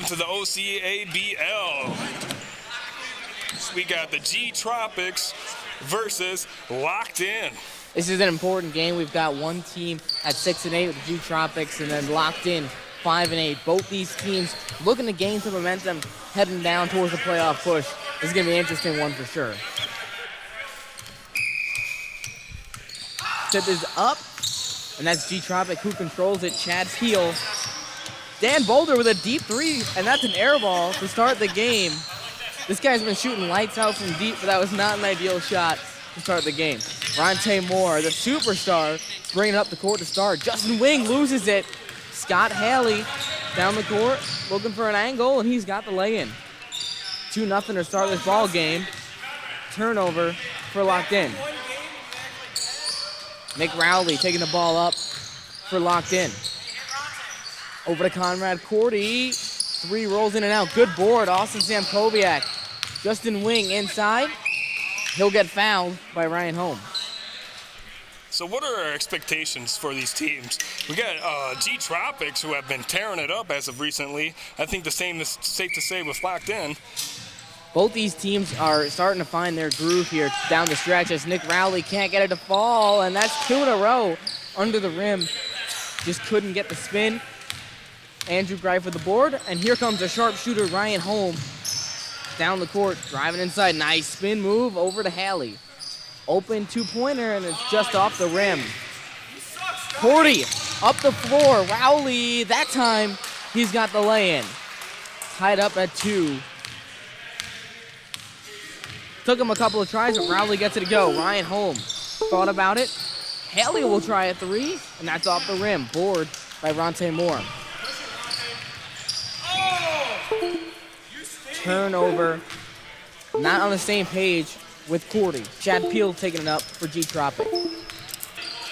to the OCABL. We got the G Tropics versus Locked In. This is an important game. We've got one team at 6-8 with the G Tropics, and then Locked In 5-8. Both these teams looking to gain some momentum, heading down towards the playoff push. This is going to be an interesting one for sure. Tip is up, and that's G Tropic who controls it. Chad Peel. Dan Boulder with a deep three, and that's an air ball to start the game. This guy's been shooting lights out from deep, but that was not an ideal shot to start the game. Ronte Moore, the superstar, bringing up the court to start. Justin Wing loses it. Scott Haley down the court, looking for an angle, and he's got the lay-in. 2-0 to start this ball game. Turnover for Locked In. Nick Rowley taking the ball up for Locked In. Over to Conrad Cordy. Three rolls in and out. Good board. Austin Samkoviak. Justin Wing inside. He'll get fouled by Ryan Holm. So what are our expectations for these teams? We got G Tropics, who have been tearing it up as of recently. I think the same is safe to say with Locked In. Both these teams are starting to find their groove here down the stretch as Nick Rowley can't get it to fall, and that's 2 in a row under the rim. Just couldn't get the spin. Andrew Greif with the board, and here comes a sharpshooter, Ryan Holm, down the court, driving inside. Nice spin move over to Haley. Open two-pointer, and it's just off the rim. Cordy up the floor. Rowley, that time, he's got the lay-in. Tied up at 2. Took him a couple of tries, but Rowley gets it to go. Ryan Holm thought about it. Haley will try a 3, and that's off the rim. Board by Ronte Moore. Turnover. Not on the same page with Cordy. Chad Peel taking it up for G Tropic.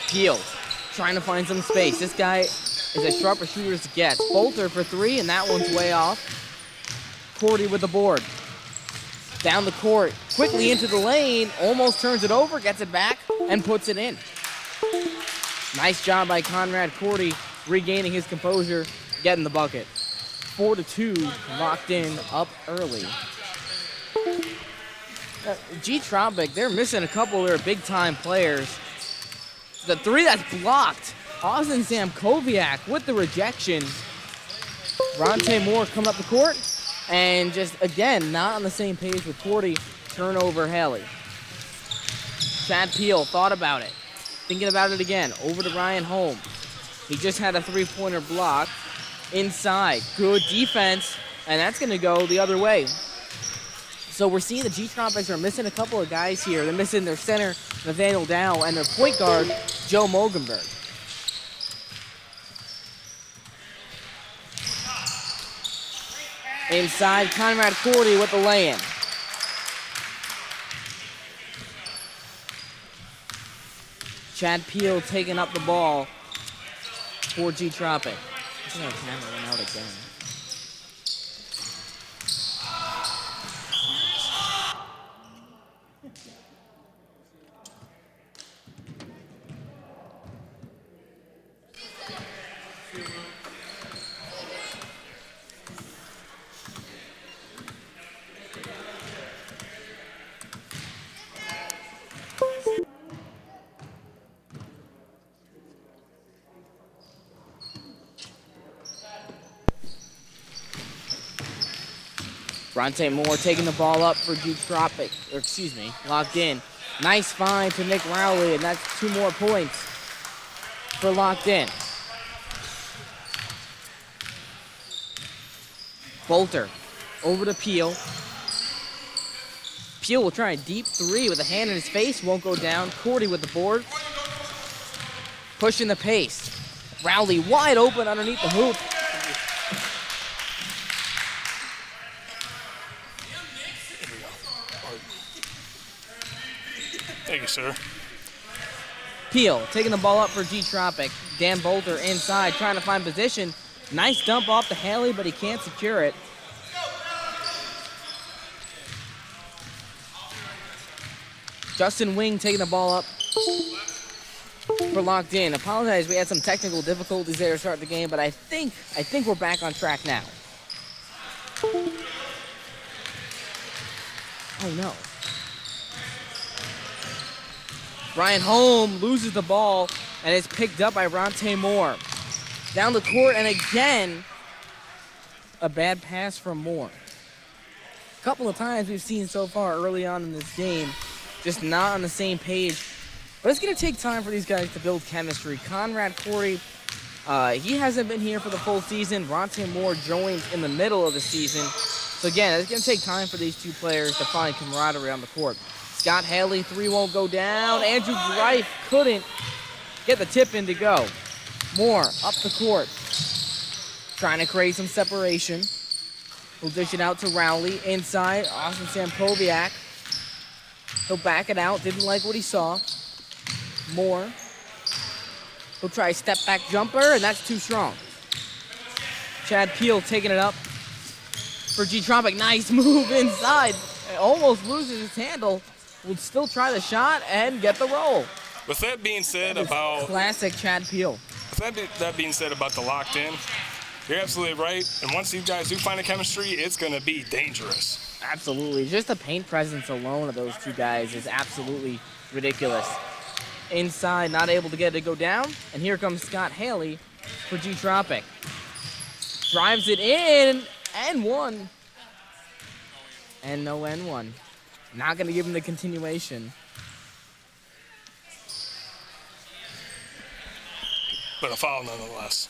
Peel trying to find some space. This guy is as sharp a shooter as it gets. Bolter for 3, and that one's way off. Cordy with the board. Down the court, quickly into the lane, almost turns it over, gets it back, and puts it in. Nice job by Conrad Cordy, regaining his composure, getting the bucket. 4-2, Locked In, up early. G Tropic, they're missing a couple of their big-time players. The 3 that's blocked, Austin Samkoviak with the rejection. Ronte Moore coming up the court, and just, again, not on the same page with Cordy. Turnover, Haley. Chad Peel thought about it. Thinking about it again. Over to Ryan Holm. He just had a 3-pointer block. Inside. Good defense. And that's going to go the other way. So we're seeing the G Tropics are missing a couple of guys here. They're missing their center, Nathaniel Dow, and their point guard, Joe Mogenberg. Inside, Conrad Cordy with the lay-in. Chad Peel taking up the ball for G Tropic. I think our camera went out again. Ronte Moore taking the ball up for G Tropic, Locked In. Nice find to Nick Rowley, and that's 2 more points for Locked In. Bolter over to Peel. Peel will try a deep 3 with a hand in his face, won't go down. Cordy with the board. Pushing the pace. Rowley wide open underneath the hoop. Thank you, sir. Peel taking the ball up for G Tropic. Dan Bolter inside trying to find position. Nice dump off to Haley, but he can't secure it. Justin Wing taking the ball up for Locked In. Apologize, we had some technical difficulties there to start the game, but I think we're back on track now. Oh no. Ryan Holm loses the ball and it's picked up by Ronte Moore. Down the court, and again, a bad pass from Moore. A couple of times we've seen so far early on in this game, just not on the same page. But it's going to take time for these guys to build chemistry. Conrad Corey, he hasn't been here for the full season. Ronte Moore joined in the middle of the season. So again, it's going to take time for these two players to find camaraderie on the court. Scott Haley, three won't go down. Andrew Greif couldn't get the tip in to go. Moore up the court, trying to create some separation. He'll dish it out to Rowley. Inside, Austin Samkoviak. He'll back it out. Didn't like what he saw. Moore. He'll try a step-back jumper, and that's too strong. Chad Peel taking it up for G-Tropic. Nice move inside. Almost loses his handle. Will still try the shot and get the roll. With that being said about classic Chad Peel. With that being said about the locked in, you're absolutely right. And once these guys do find a chemistry, it's going to be dangerous. Absolutely. Just the paint presence alone of those two guys is absolutely ridiculous. Inside, not able to get it to go down. And here comes Scott Haley for G-Tropic. Drives it in, and one. And no N1. Not going to give him the continuation. But a foul nonetheless.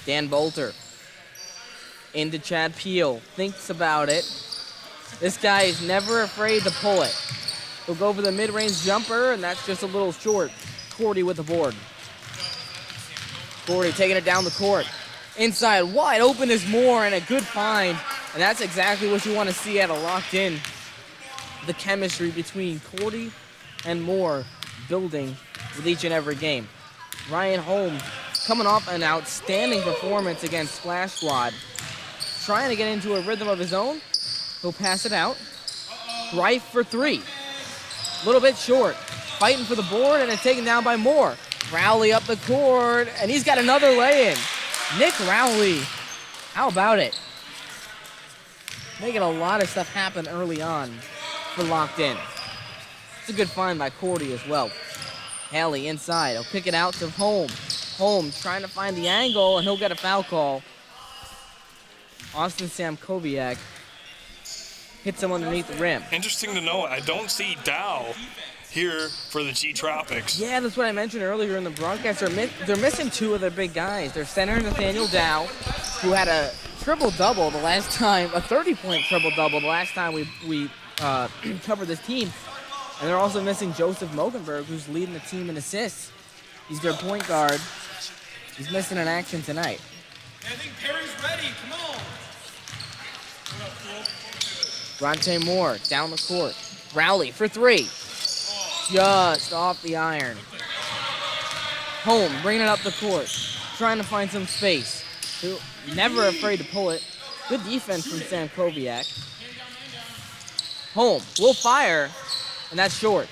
Dan Bolter into Chad Peel. Thinks about it. This guy is never afraid to pull it. He'll go for the mid-range jumper, and that's just a little short. Cordy with the board. Cordy taking it down the court. Inside, wide open is Moore, and a good find. And that's exactly what you want to see out of locked in. The chemistry between Cordy and Moore building with each and every game. Ryan Holmes coming off an outstanding performance against Splash Squad. Trying to get into a rhythm of his own. He'll pass it out. Greif for three. A little bit short. Fighting for the board, and it's taken down by Moore. Rowley up the court, and he's got another lay-in. Nick Rowley, how about it? Making a lot of stuff happen early on for locked in. It's a good find by Cordy as well. Haley inside. He'll kick it out to Holm. Holm trying to find the angle, and he'll get a foul call. Austin Samkoviak hits him underneath the rim. Interesting to note, I don't see Dow here for the G-Tropics. Yeah, that's what I mentioned earlier in the broadcast. They're missing two of their big guys. Their center, Nathaniel Dow, who had a triple-double the last time, a 30-point triple-double the last time we covered this team. And they're also missing Joseph Mogenberg, who's leading the team in assists. He's their point guard. He's missing an action tonight. I think Perry's ready. Come on. Ronte Moore down the court. Rowley for three. Just off the iron. Holm bringing it up the court. Trying to find some space. Never afraid to pull it. Good defense from Samkoviak. Holm will fire, and that's short.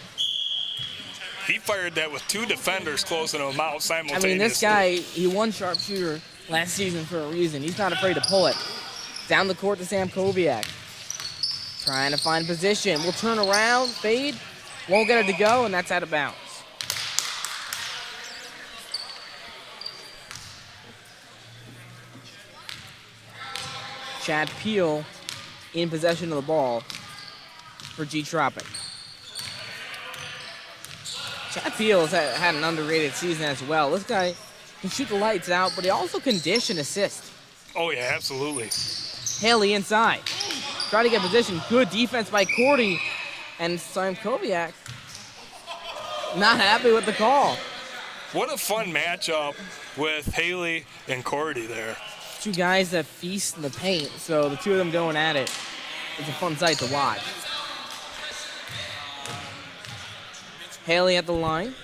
He fired that with two defenders closing him out simultaneously. I mean, this guy, he won sharpshooter last season for a reason. He's not afraid to pull it. Down the court to Samkoviak. Trying to find position. Will turn around, fade. Won't get it to go, and that's out of bounds. Chad Peel in possession of the ball for G-Tropic. Chad Peel has had an underrated season as well. This guy can shoot the lights out, but he also can dish and assist. Oh, yeah, absolutely. Haley inside. Try to get position. Good defense by Cordy. And Samkoviak not happy with the call. What a fun matchup with Haley and Cordy there. Two guys that feast in the paint, so the two of them going at it is a fun sight to watch. Haley at the line.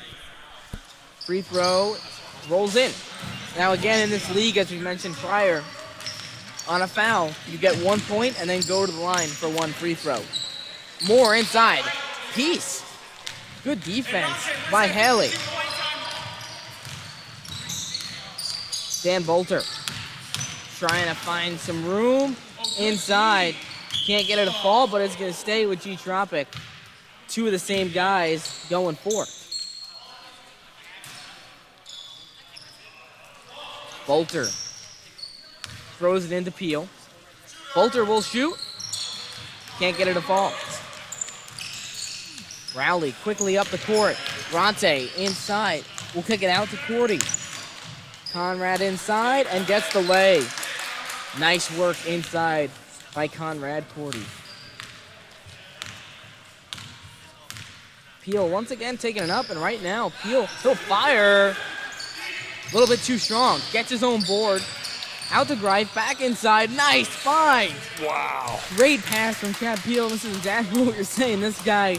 Free throw rolls in. Now again in this league, as we mentioned prior, on a foul, you get 1 point and then go to the line for one free throw. Moore inside. Peace. Good defense by Haley. Dan Bolter trying to find some room inside. Can't get it to fall, but it's going to stay with G-Tropic. Two of the same guys going for it. Bolter throws it into Peel. Bolter will shoot. Can't get it to fall. Rowley quickly up the court. Ronte inside. Will kick it out to Cordy. Conrad inside and gets the lay. Nice work inside by Conrad Cordy. Peel once again taking it up, and right now Peel, he'll fire. A little bit too strong. Gets his own board. Out to Greif, back inside. Nice find. Wow. Great pass from Chad Peel. This is exactly what you're saying. This guy,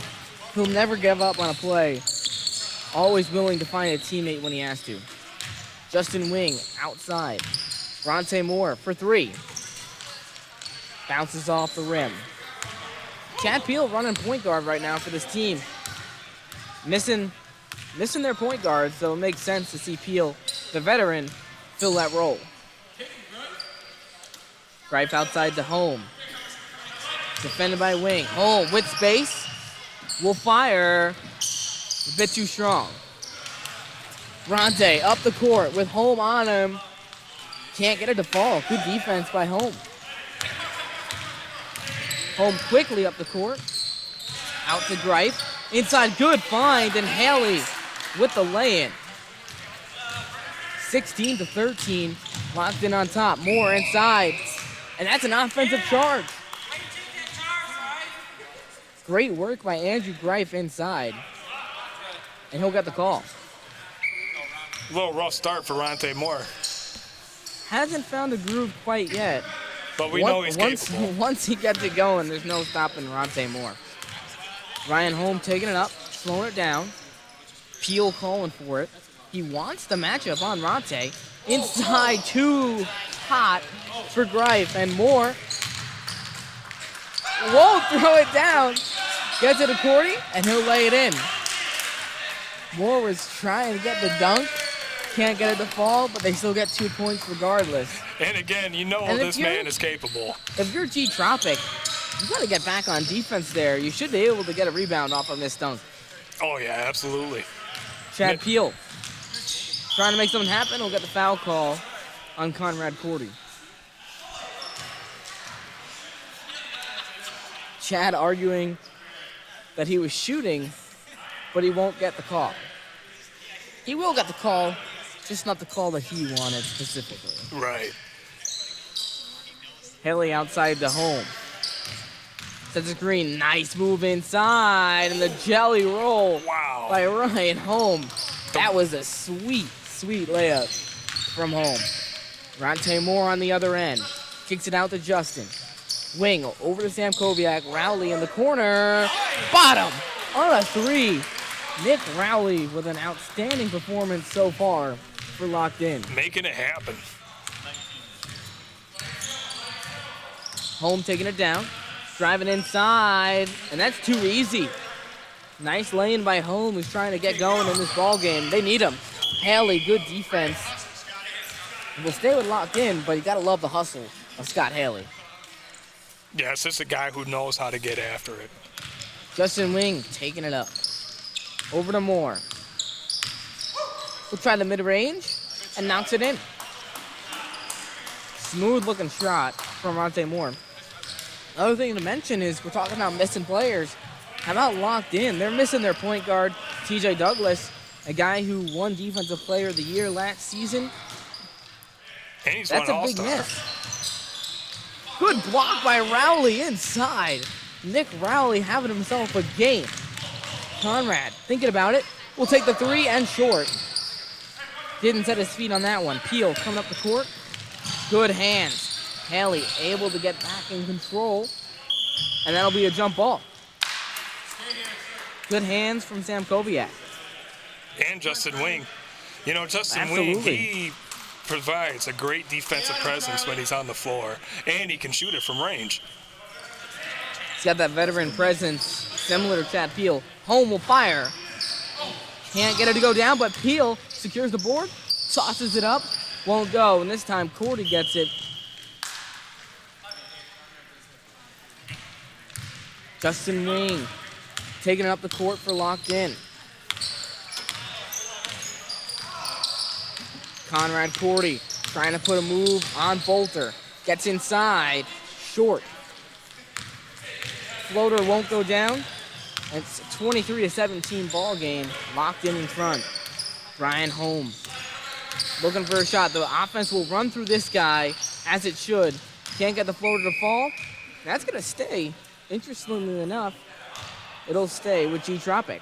he'll never give up on a play. Always willing to find a teammate when he has to. Justin Wing outside. Ronte Moore for three. Bounces off the rim. Chad Peel running point guard right now for this team. Missing their point guard, so it makes sense to see Peel, the veteran, fill that role. Greif outside to Home. Defended by Wing. Home with space. Will fire. A bit too strong. Ronte up the court with Home on him. Can't get it to fall. Good defense by Home. Home quickly up the court. Out to Greif. Inside, good find, and Haley with the lay-in. 16-13, locked in on top. Moore inside, and that's an offensive charge. Great work by Andrew Greif inside, and he'll get the call. A little rough start for Ronte Moore. Hasn't found the groove quite yet. But we know he's capable. Once he gets it going, there's no stopping Ronte Moore. Ryan Home taking it up, slowing it down. Peel calling for it. He wants the matchup on Ronte. Inside, too hot for Greif, and Moore won't throw it down. Gets it to Cordy, and he'll lay it in. Moore was trying to get the dunk. Can't get it to fall, but they still get 2 points regardless. And again, you know this man is capable. If you're G-Tropic, you got to get back on defense there. You should be able to get a rebound off of this dunk. Oh, yeah, absolutely. Chad Peel trying to make something happen. He'll get the foul call on Conrad Cordy. Chad arguing that he was shooting, but he won't get the call. He will get the call, just not the call that he wanted specifically. Right. Haley outside to Home. Sets a screen. Nice move inside, and the jelly roll by Ryan Home. That was a sweet, sweet layup from Home. Ronte Moore on the other end. Kicks it out to Justin. Wing over to Sam Koviak. Rowley in the corner. Bottom on a three. Nick Rowley with an outstanding performance so far for Locked In. Making it happen. Home taking it down. Driving inside, and that's too easy. Nice lane by Home, who's trying to get going in this ball game. They need him. Haley, good defense. We'll stay with Locked In, but you gotta love the hustle of Scott Haley. Yeah, it's just a guy who knows how to get after it. Justin Wing taking it up. Over to Moore. We'll try the mid-range and knocks it in. Smooth looking shot from Ronte Moore. Another thing to mention is we're talking about missing players. How about Locked In? They're missing their point guard, TJ Douglas, a guy who won Defensive Player of the Year last season. And he's That's won a big All-Star. miss. Good block by Rowley inside. Nick Rowley having himself a game. Conrad thinking about it. Will take the three and short. Didn't set his feet on that one. Peel coming up the court. Good hands. Haley able to get back in control. And that'll be a jump ball. Good hands from Sam Koviak. And Justin Wing. You know, Justin Absolutely. Wing, he provides a great defensive presence when he's on the floor. And he can shoot it from range. He's got that veteran presence similar to Chad Peel. Home will fire. Can't get it to go down, but Peel secures the board. Tosses it up. Won't go. And this time Cordy gets it. Justin Wing taking it up the court for Locked In. Conrad Cordy trying to put a move on Bolter. Gets inside, short. Floater won't go down. It's a 23-17 ball game. Locked In front. Brian Holm looking for a shot. The offense will run through this guy as it should. Can't get the floater to fall. That's gonna stay. Interestingly enough, it'll stay with G-Tropic.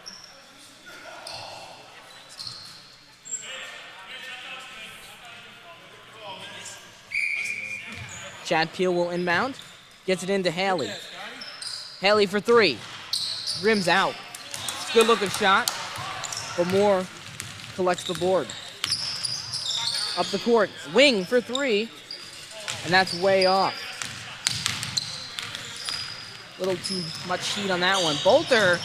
Chad Peel will inbound. Gets it into Haley. Haley for three. Rims out. Good looking shot. But Moore collects the board. Up the court. Wing for three. And that's way off. A little too much heat on that one. Bolter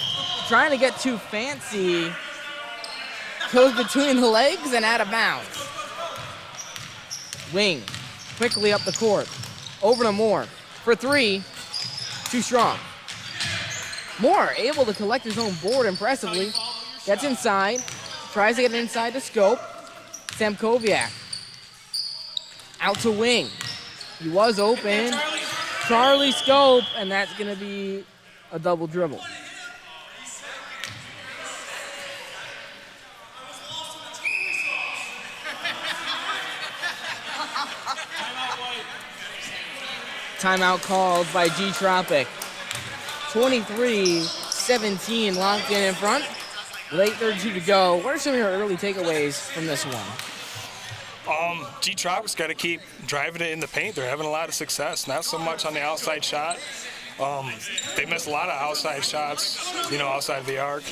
trying to get too fancy. Goes between the legs and out of bounds. Wing quickly up the court. Over to Moore for three. Too strong. Moore able to collect his own board impressively. Gets inside. Tries to get inside the scope. Sam Koviak. Out to Wing. He was open. Charlie Scope, and that's going to be a double dribble. Timeout called by G-Tropic. 23-17 Locked In front. Late 32 to go. What are some of your early takeaways from this one? G-Tropic's got to keep driving it in the paint. They're having a lot of success, not so much on the outside shot. They missed a lot of outside shots, outside the arc.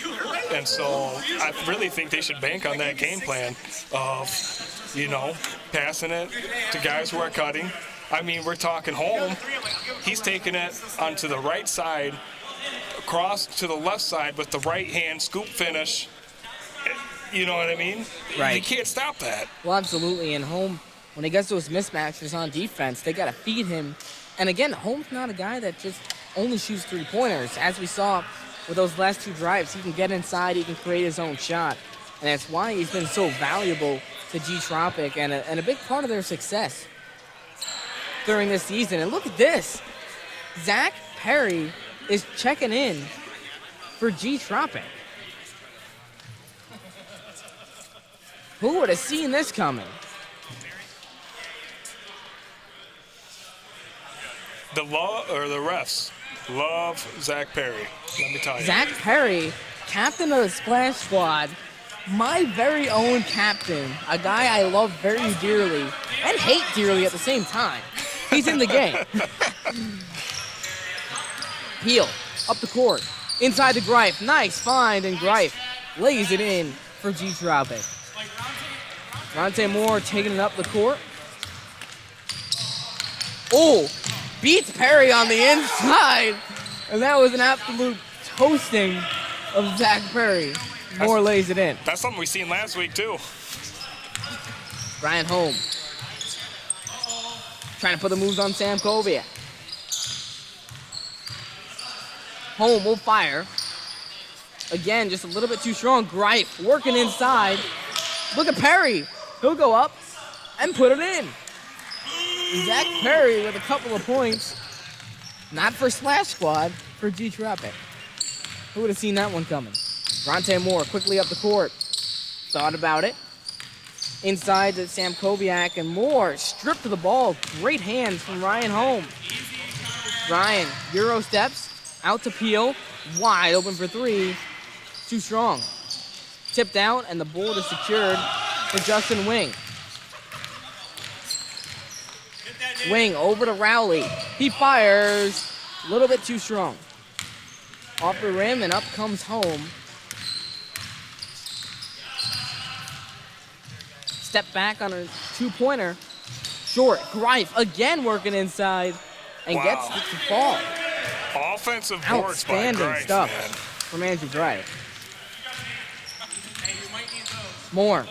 And so I really think they should bank on that game plan of, passing it to guys who are cutting. I mean, we're talking Holm. He's taking it onto the right side, across to the left side with the right hand scoop finish. You know what I mean? Right. You can't stop that. Well, absolutely. And Holm, when he gets those mismatches on defense, they got to feed him. And again, Holm's not a guy that just only shoots three-pointers. As we saw with those last two drives, he can get inside, he can create his own shot. And that's why he's been so valuable to G-Tropic and a big part of their success during this season. And look at this. Zach Perry is checking in for G-Tropic. Who would have seen this coming? The refs love Zach Perry, let me tell you. Zach Perry, captain of the Splash Squad, my very own captain, a guy I love very dearly and hate dearly at the same time. He's in the game. Peel, up the court, inside to Greif. Nice find, and Greif lays it in for G-Tropic. Ronte Moore taking it up the court. Oh, beats Perry on the inside. And that was an absolute toasting of Zach Perry. Moore lays it in. That's something we seen last week, too. Brian Holm. Trying to put the moves on Sam Koviak. Holm will fire. Again, just a little bit too strong. Greif working inside. Look at Perry. He'll go up and put it in. Zach Perry with a couple of points. Not for Splash Squad, for G-Tropic. Who would have seen that one coming? Ronte Moore quickly up the court. Thought about it. Inside to Sam Koviak, and Moore stripped to the ball. Great hands from Ryan Holm. Ryan, Euro steps, out to Peel. Wide open for three. Too strong. Tipped out, and the board is secured for Justin Wing. Wing over to Rowley. He fires. A little bit too strong. Off the rim, and up comes Holm. Step back on a two-pointer. Short. Greif again working inside and gets it to fall. Offensive boards by Greif, stuff man. from Andrew Greif. Moore.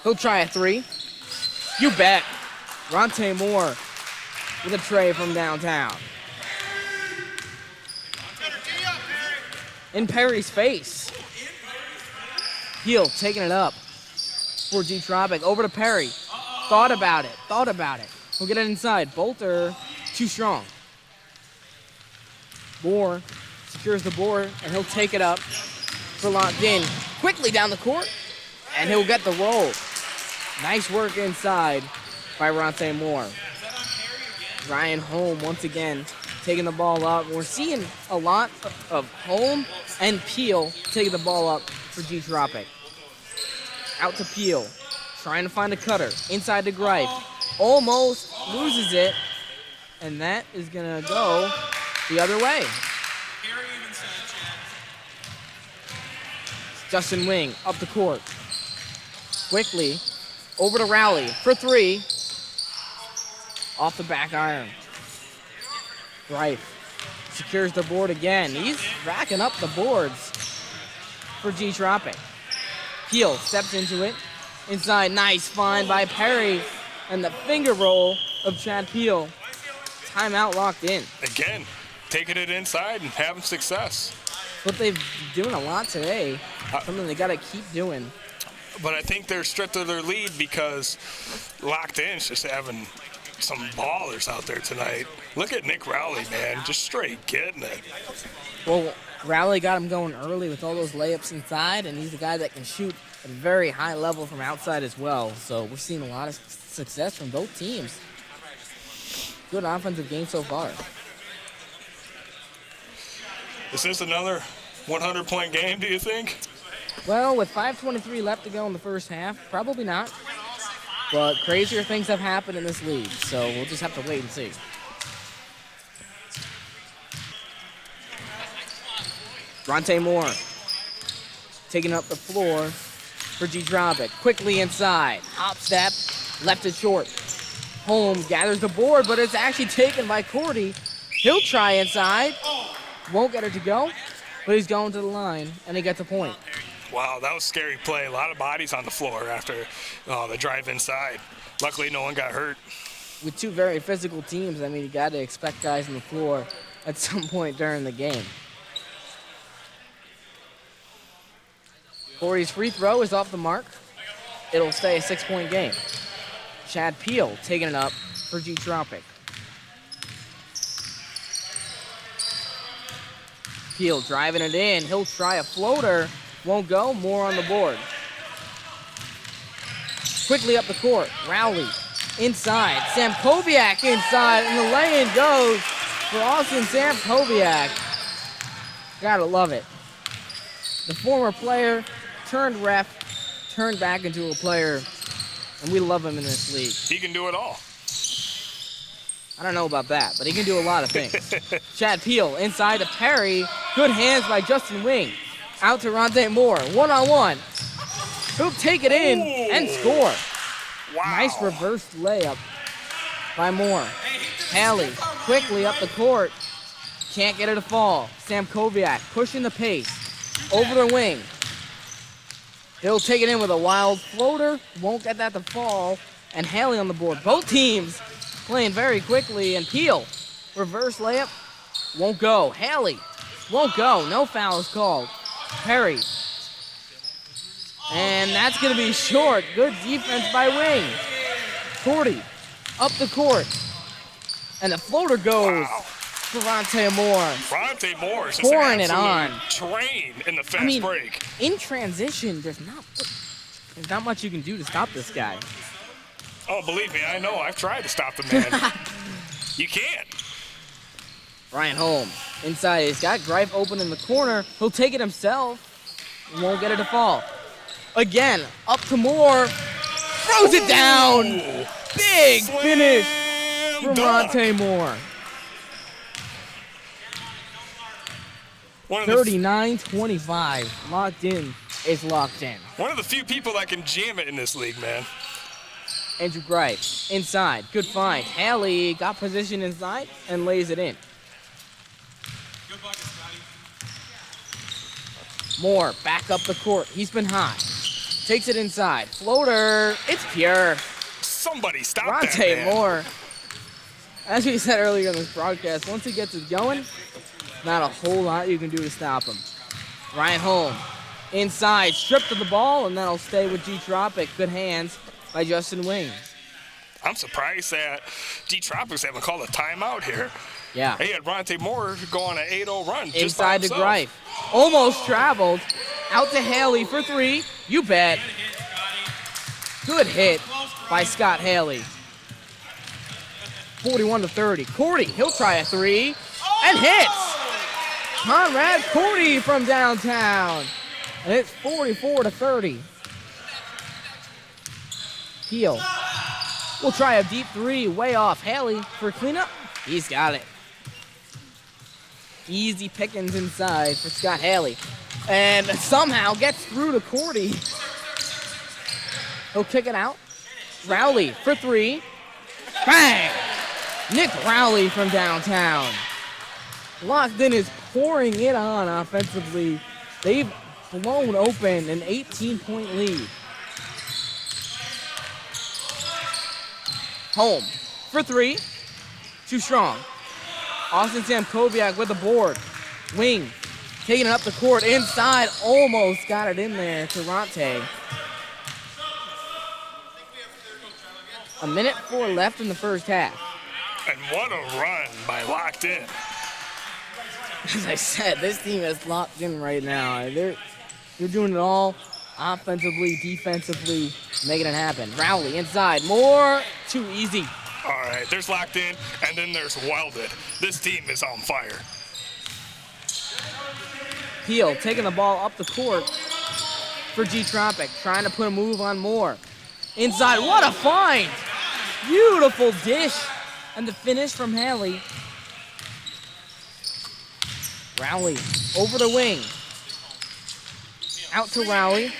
He'll try a three. You bet. Ronte Moore with a tray from downtown. in Perry's face. Heel taking it up for G-Tropic. Over to Perry. Thought about it. We'll get it inside. Bolter, too strong. Moore secures the board, and he'll take it up for locked in. Quickly down the court, and he'll get the roll. Nice work inside by Ronte Moore. Ryan Holm once again taking the ball up. We're seeing a lot of Holm and Peel taking the ball up for G-Tropic. Out to Peel, trying to find a cutter. Inside to Greif. Almost loses it, and that is going to go the other way. Justin Wing up the court. Quickly over to Rowley for three. Off the back iron. Greif secures the board again. He's racking up the boards for G-Tropic. Peel steps into it. Inside, nice find by Perry. And the finger roll of Chad Peel. Timeout locked in. Again, taking it inside and having success. But they've been doing a lot today. Something they got to keep doing. But I think they're stripped of their lead because Locked In's just having some ballers out there tonight. Look at Nick Rowley, man, just straight getting it. Well, Rowley got him going early with all those layups inside, and he's a guy that can shoot at a very high level from outside as well. So we're seeing a lot of success from both teams. Good offensive game so far. Is this another 100-point game, do you think? Well, with 5:23 left to go in the first half, probably not. But crazier things have happened in this league, so we'll just have to wait and see. Ronte Moore taking up the floor for G-Tropic. Quickly inside. Hop step, left it short. Holm gathers the board, but it's actually taken by Cordy. He'll try inside. Won't get it to go, but he's going to the line, and he gets a point. Wow, that was a scary play. A lot of bodies on the floor after the drive inside. Luckily, no one got hurt. With two very physical teams, I mean, you got to expect guys on the floor at some point during the game. Corey's free throw is off the mark. It'll stay a 6-point game. Chad Peel taking it up for G-Tropic. Peel driving it in. He'll try a floater. Won't go. More on the board. Quickly up the court. Rowley inside. Samkoviak inside. And the lay-in goes for Austin Samkoviak. Gotta love it. The former player turned ref, turned back into a player, and we love him in this league. He can do it all. I don't know about that, but he can do a lot of things. Chad Peel inside to Perry. Good hands by Justin Wing. Out to Ronte Moore. One-on-one. He'll take it in and score. Wow. Nice reverse layup by Moore. Haley quickly up the court. Can't get it to fall. Samkoviak pushing the pace. Over the wing. He'll take it in with a wild floater. Won't get that to fall. And Haley on the board. Both teams playing very quickly. And Peel, reverse layup. Won't go. Haley won't go. No foul is called. Perry. And that's going to be short. Good defense by Wing. Cordy up the court. And the floater goes for Ronte Moore. Ronte Moore is just pouring an it on. Train in the fast break. In transition, there's not much you can do to stop this guy. Oh, believe me, I know. I've tried to stop the man. You can't. Ryan Holm inside. He's got Greif open in the corner. He'll take it himself. Won't get it to fall. Again, up to Moore. Throws it down. Big finish from Ronte Moore. 39-25. Locked in is locked in. One of the few people that can jam it in this league, man. Andrew Greif inside. Good find. Haley got position inside and lays it in. Good bucket, Scotty. Moore back up the court. He's been hot. Takes it inside. Floater. It's pure. Somebody stop that Ronte man. Moore. As we said earlier in this broadcast, once he gets it going, not a whole lot you can do to stop him. Ryan Holm inside, stripped of the ball, and that'll stay with G-Tropic. Good hands by Justin Wing. I'm surprised that Tropics haven't called a timeout here. Yeah. They had Ronte Moore go on an 8-0 run just Inside by to himself. Greif. Almost traveled. Out to Haley for three. You bet. Good hit by Scott Haley. 41-30. Cordy, he'll try a three. And hits. Conrad Cordy from downtown. And it's 44-30. Peel will try a deep three way off Haley for cleanup. He's got it. Easy pickings inside for Scott Haley. And somehow gets through to Cordy. He'll kick it out. Rowley for three. Bang! Nick Rowley from downtown. Lockton is pouring it on offensively. They've blown open an 18-point lead. Holm for three. Too strong. Austin Samkoviak with the board. Wing taking it up the court inside. Almost got it in there to Ronte. A minute 4 left in the first half. And what a run by Lockton. As I said, this team is locked in right now. They're doing it all offensively, defensively, making it happen. Rowley inside. More. Too easy. All right, there's Lockton, and then there's Welded. This team is on fire. Peel taking the ball up the court for G-Tropic, trying to put a move on Moore. Inside, what a find! Beautiful dish, and the finish from Haley. Rowley over the wing. Out to Rowley.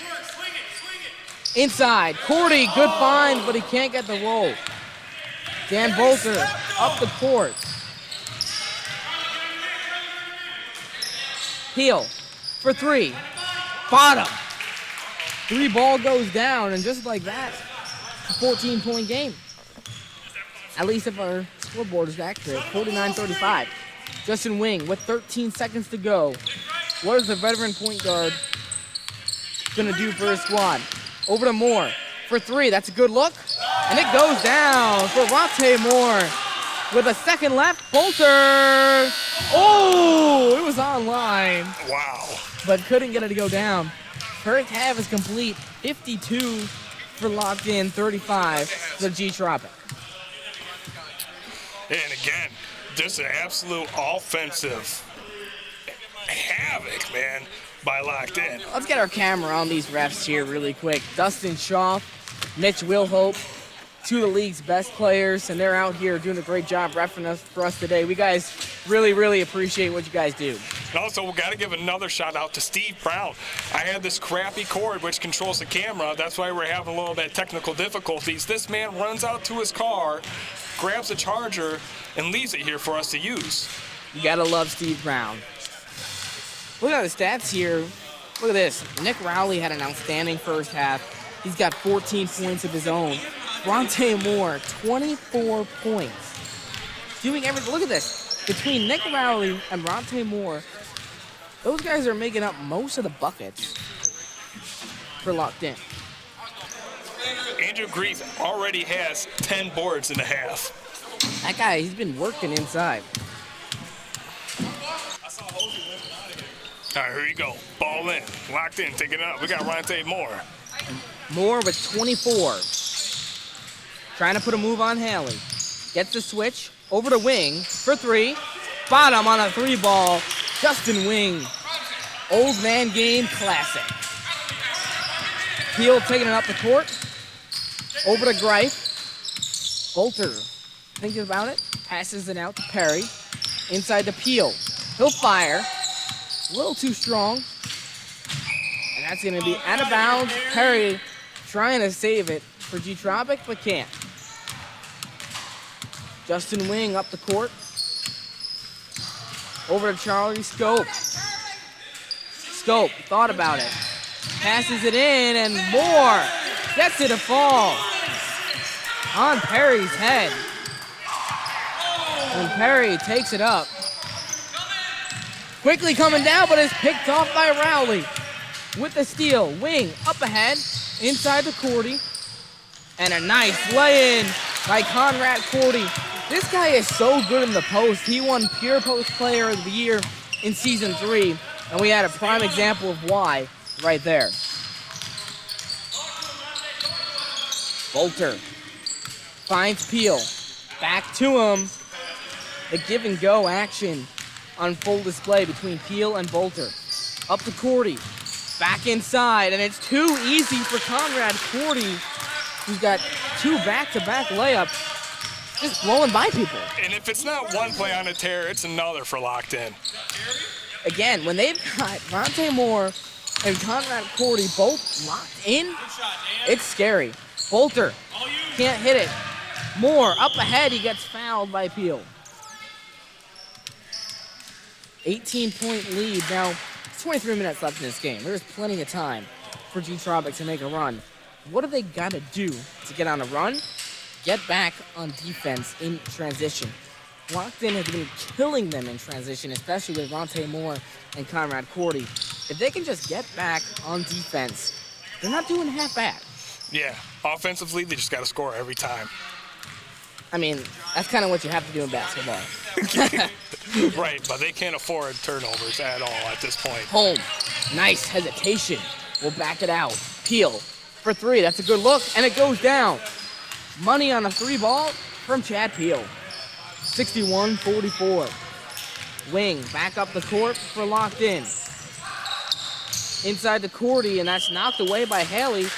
Inside, Cordy, good find, but he can't get the roll. Dan Bolter up the court. Peel for three. Bottom. Three ball goes down, and just like that, it's a 14-point game. At least if our scoreboard is accurate, 49-35. Justin Wing with 13 seconds to go. What is the veteran point guard gonna do for his squad? Over to Moore for three. That's a good look. And it goes down for Ronte Moore with a second left. Bolter. Oh, it was online. Wow. But couldn't get it to go down. First half is complete. 52 for Locked In, 35 for G-Tropic. And again, just an absolute offensive havoc, man, by Locked In. Let's get our camera on these refs here really quick. Dustin Shaw, Mitch Wilhope, two of the league's best players, and they're out here doing a great job reffing for us today. We guys really appreciate what you guys do. And also, we got to give another shout out to Steve Brown. I had this crappy cord which controls the camera. That's why we're having a little bit of technical difficulties. This man runs out to his car, grabs a charger, and leaves it here for us to use. You gotta love Steve Brown. Look at the stats here. Look at this. Nick Rowley had an outstanding first half. He's got 14 points of his own. Ronte Moore, 24 points. Doing everything. Look at this. Between Nick Rowley and Ronte Moore, those guys are making up most of the buckets for Locked In. Andrew Grief already has 10 boards in the half. That guy, he's been working inside. All right, here you go. Ball in. Locked In. Taking it up. We got Ronte Moore. Moore with 24. Trying to put a move on Haley. Gets the switch. Over to Wing for three. Bottom on a three ball. Justin Wing. Old man game classic. Peel taking it up the court. Over to Greif. Bolter thinking about it. Passes it out to Perry. Inside to Peel. He'll fire. A little too strong. And that's going to be out of bounds. Perry trying to save it for G-Tropic, but can't. Justin Wing up the court. Over to Charlie Scope. Scope thought about it. Passes it in, and Moore gets it to fall on Perry's head. And Perry takes it up. Quickly coming down, but is picked off by Rowley. With the steal, wing up ahead, inside to Cordy. And a nice lay-in by Conrad Cordy. This guy is so good in the post. He won Pure Post Player of the Year in Season 3, and we had a prime example of why right there. Bolter finds Peel. Back to him. The give and go action on full display between Peel and Bolter. Up to Cordy. Back inside, and it's too easy for Conrad Cordy, who's got 2 back-to-back layups, just blowing by people. And if it's not one play on a tear, it's another for Locked In. Again, when they've got Ronte Moore and Conrad Cordy both locked in, it's scary. Bolter can't hit it. Moore up ahead, he gets fouled by Peel. 18-point lead. Now, it's 23 minutes left in this game. There's plenty of time for Tropics to make a run. What have they got to do to get on a run? Get back on defense in transition. Locked In has been killing them in transition, especially with Ronte Moore and Conrad Cordy. If they can just get back on defense, they're not doing half bad. Yeah, offensively, they just got to score every time. I mean, that's kind of what you have to do in basketball. Right, but they can't afford turnovers at all at this point. Home, nice hesitation. We'll back it out. Peel for 3, that's a good look, and it goes down. Money on a 3 ball from Chad Peel. 61-44. Wing back up the court for Locked In. Inside to Cordy, and that's knocked away by Haley.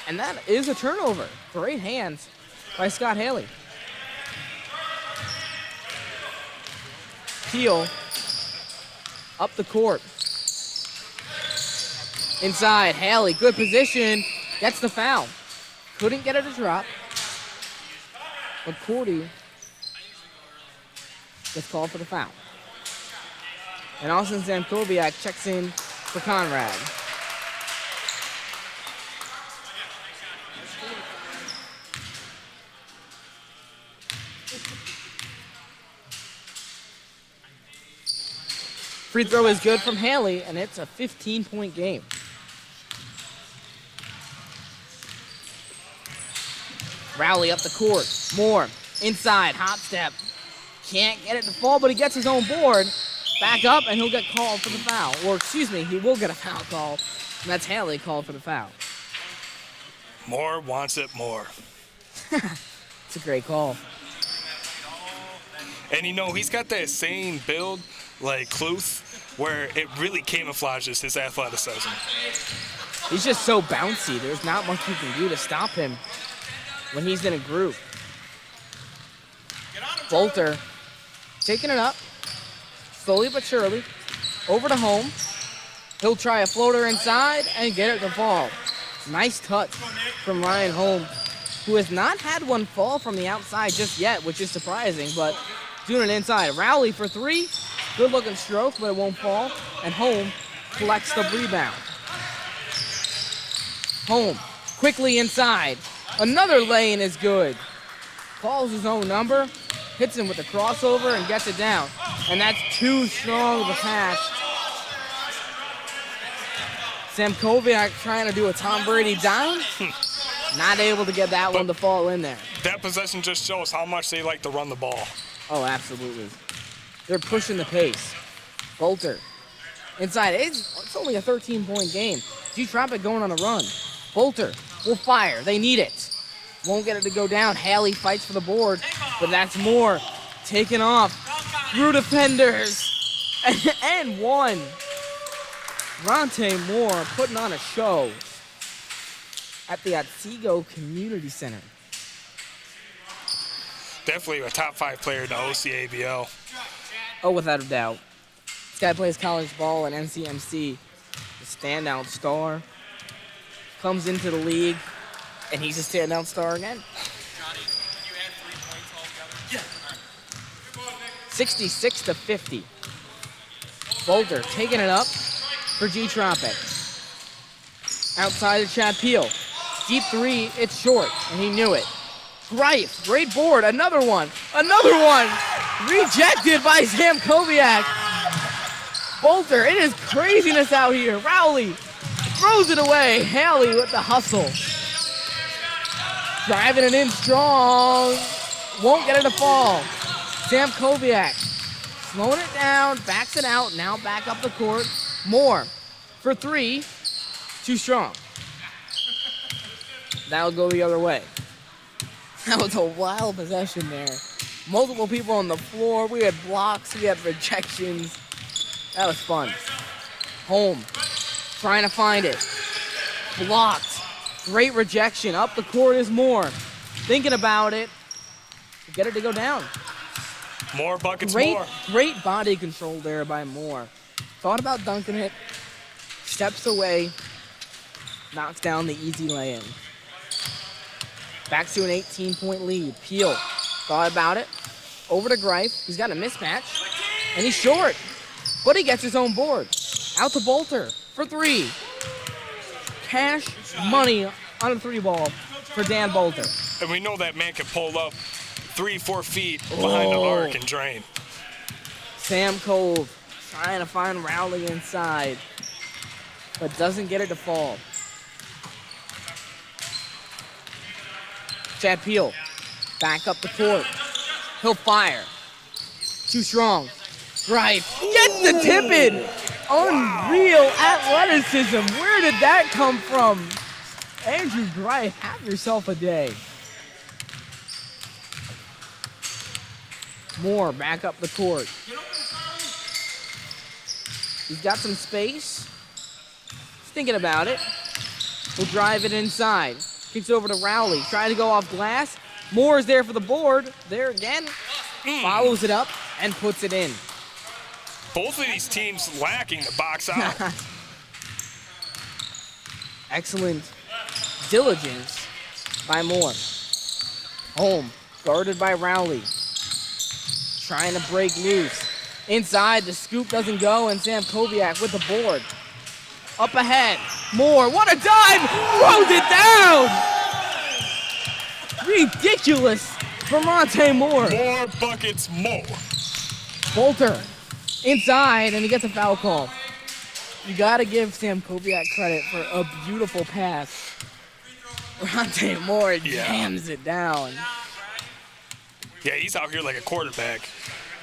And that is a turnover. Great hands by Scott Haley. Peel up the court. Inside, Haley, good position. Gets the foul. Couldn't get it to drop. But Cordy gets called for the foul. And Austin Zamkowiak checks in for Conrad. Free throw is good from Haley, and it's a 15-point game. Rowley up the court. Moore inside, hop step. Can't get it to fall, but he gets his own board. Back up, and he'll get called for the foul. Or, excuse me, he will get a foul call. And that's Haley called for the foul. Moore wants it more. It's a great call. And, you know, he's got that same build like Kluth, where it really camouflages his athleticism. He's just so bouncy. There's not much you can do to stop him when he's in a group. Bolter taking it up, slowly but surely, over to Home. He'll try a floater inside and get it to fall. Nice touch from Ryan Home, who has not had one fall from the outside just yet, which is surprising, but doing it inside. Rowley for 3. Good looking stroke, but it won't fall. And Home collects the rebound. Home quickly inside. Another lane is good. Calls his own number, hits him with a crossover and gets it down. And that's too strong of a pass. Zamkowiak trying to do a Tom Brady dime. Not able to get that one to fall in there. That possession just shows how much they like to run the ball. Oh, absolutely. They're pushing the pace. Bolter inside. It's only a 13-point game. Tropics going on a run. Bolter will fire. They need it. Won't get it to go down. Haley fights for the board, but that's Moore taken off through defenders and one. Ronte Moore putting on a show at the Otsego Community Center. Definitely a top 5 player in the OCABL. Oh, without a doubt. This guy plays college ball at NCMC. The standout star. Comes into the league, and he's a standout star again. 66-50. Bolter taking it up for Tropics. Outside of Chad Peel. Deep 3, it's short, and he knew it. Great board, another one. Rejected by Zamkowiak. Bolter, it is craziness out here. Rowley throws it away. Haley with the hustle. Driving it in strong. Won't get it to fall. Sam Koviak slowing it down, backs it out. Now back up the court. Moore for three. Too strong. That'll go the other way. That was a wild possession there. Multiple people on the floor. We had blocks. We had rejections. That was fun. Home. Trying to find it. Blocked. Great rejection. Up the court is Moore. Thinking about it. Get it to go down. More buckets, more. Great body control there by Moore. Thought about dunking it. Steps away. Knocks down the easy lay-in. Back to an 18-point lead. Peel thought about it. Over to Greif. He's got a mismatch. And he's short. But he gets his own board. Out to Bolter for three. Cash money on a three ball for Dan Bolter. And we know that man can pull up 3-4 feet behind the arc and drain. Sam Cove trying to find Rowley inside, but doesn't get it to fall. Chad Peel back up the court. He'll fire. Too strong. Greif gets the tip in. Unreal athleticism. Where did that come from? Andrew Greif, have yourself a day. Moore back up the court. He's got some space. He's thinking about it. He'll drive it inside. Kicks over to Rowley. Trying to go off glass. Moore is there for the board. There again. Follows it up and puts it in. Both of these teams lacking the box out. Excellent diligence by Moore. Home, guarded by Rowley. Trying to break loose. Inside, the scoop doesn't go, and Sam Koviak with the board. Up ahead, Moore, what a dive! Throws it down! Ridiculous from Monte Moore. More buckets, more. Bolter, inside, and he gets a foul call. You gotta give Sam Koviak credit for a beautiful pass. Monte Moore jams it down. Yeah, he's out here like a quarterback.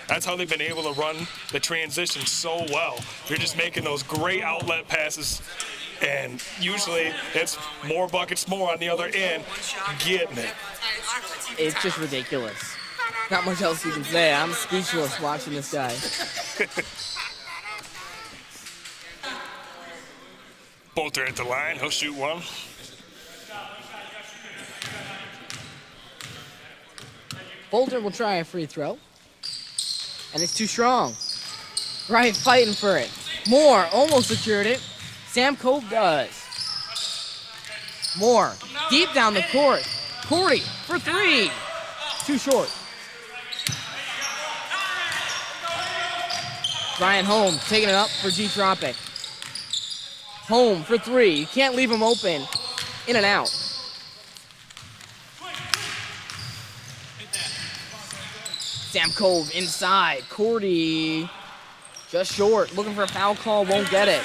That's how they've been able to run the transition so well. They're just making those great outlet passes, and usually it's more buckets, more on the other end, getting it. It's just ridiculous. Not much else you can say. I'm speechless watching this guy. Bolter at the line, he'll shoot one. Bolter will try a free throw. And it's too strong. Right, fighting for it. Moore almost secured it. Sam Cove does. Moore, deep down the court. Cordy for three. Too short. Brian Holm taking it up for G Tropic. Holm for three. You can't leave him open. In and out. Sam Cove inside. Cordy just short. Looking for a foul call. Won't get it.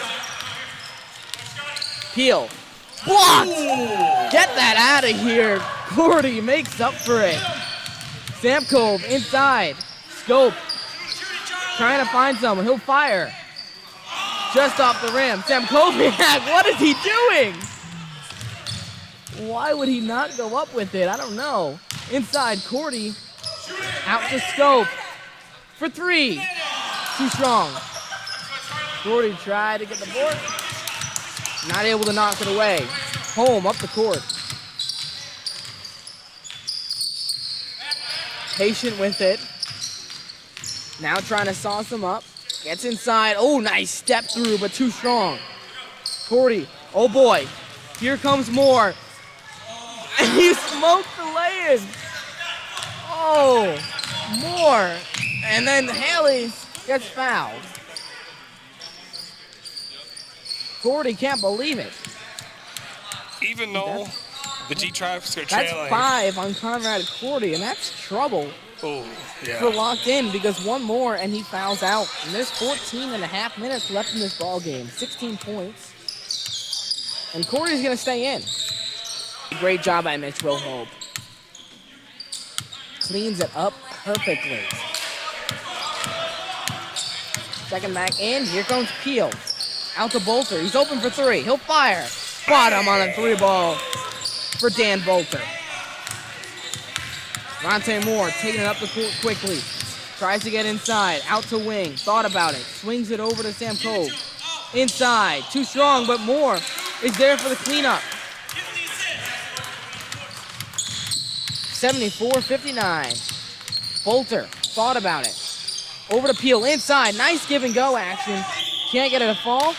Peel. Blocked. Get that out of here. Cordy makes up for it. Sam Cove inside. Scope. Trying to find someone. He'll fire. Just off the rim. Sam Koviak, what is he doing? Why would he not go up with it? I don't know. Inside, Cordy. Out to Scope. For three. Too strong. Cordy tried to get the board. Not able to knock it away. Home up the court. Patient with it. Now trying to sauce him up. Gets inside. Oh, nice step through, but too strong. Cordy. Oh boy. Here comes Moore. And he smoked the lay-in. Oh, Moore. And then Haley gets fouled. Cordy can't believe it. Even though the G-Tropics are That's trailing. 5 on Conrad Cordy, and that's trouble Oh, yeah. for locked in because one more and he fouls out. And there's 14 and a half minutes left in this ball game. 16 points. And Corey's going to stay in. Great job by Mitch Wilhope. Cleans it up perfectly. Second back in. Here comes Peel. Out to Bolter. He's open for three. He'll fire. Bottom on a three ball for Dan Bolter. Ronte Moore taking it up the court quickly. Tries to get inside. Out to wing. Thought about it. Swings it over to Sam Cove. Inside. Too strong, but Moore is there for the cleanup. 74-59. Bolter thought about it. Over to Peel. Inside. Nice give and go action. Can't get it to fall.